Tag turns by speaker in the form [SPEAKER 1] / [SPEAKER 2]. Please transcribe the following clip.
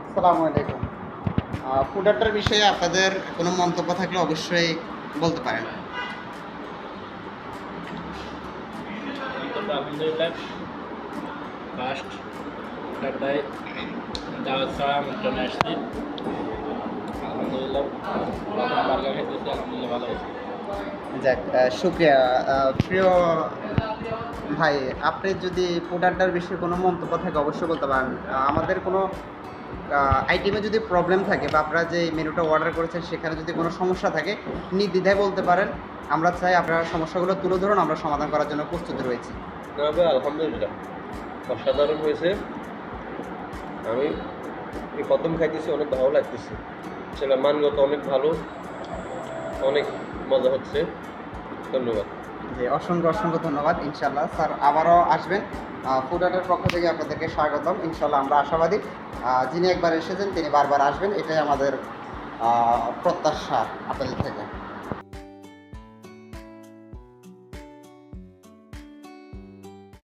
[SPEAKER 1] আসসালামু আলাইকুম। ফুড আড্ডার বিষয়ে আপনাদের কোনো মন্তব্য থাকলে অবশ্যই বলতে পারেন।
[SPEAKER 2] তবে আলহামদুলিল্লাহ ফার্স্ট ডাক্তার দাওয়াত ছাড়া আমন্ত্রণে আসছি। আলহামদুলিল্লাহ প্রথম বার্গার খেতেছি, আলহামদুলিল্লাহ ভালো হয়েছে।
[SPEAKER 1] যাক, শুকরিয়া। প্রিয় ভাই, আপনি যদি ফুড আড্ডার বিষয়ে কোনো মন্তব্য থাকে অবশ্যই বলতে পারেন। আমাদের কোনো আইটেমে যদি প্রবলেম থাকে বা আপনারা যে মেনুটা অর্ডার করেছেন সেখানে যদি কোনো সমস্যা থাকে নির্দ্বিধায় বলতে পারেন। আমরা চাই আপনার সমস্যাগুলো তুলে ধরুন, আমরা সমাধান করার জন্য প্রস্তুত রয়েছি।
[SPEAKER 3] না ভাই, আলহামদুলিল্লাহ অসাধারণ হয়েছে। আমি এই প্রথম খাইতেছি, অনেক ভালো লাগতেছে। সেটা মানগত অনেক ভালো, অনেক মজা হচ্ছে। ধন্যবাদ।
[SPEAKER 1] জি, অসংখ্য অসংখ্য ধন্যবাদ। ইনশাল্লাহ স্যার আবারও আসবেন। ফুড আর্টের পক্ষ থেকে আপনাদেরকে স্বাগতম। ইনশাল্লাহ আমরা আশাবাদী যিনি একবার এসেছেন তিনি বারবার আসবেন, এটাই আমাদের প্রত্যাশা আপনাদের থেকে।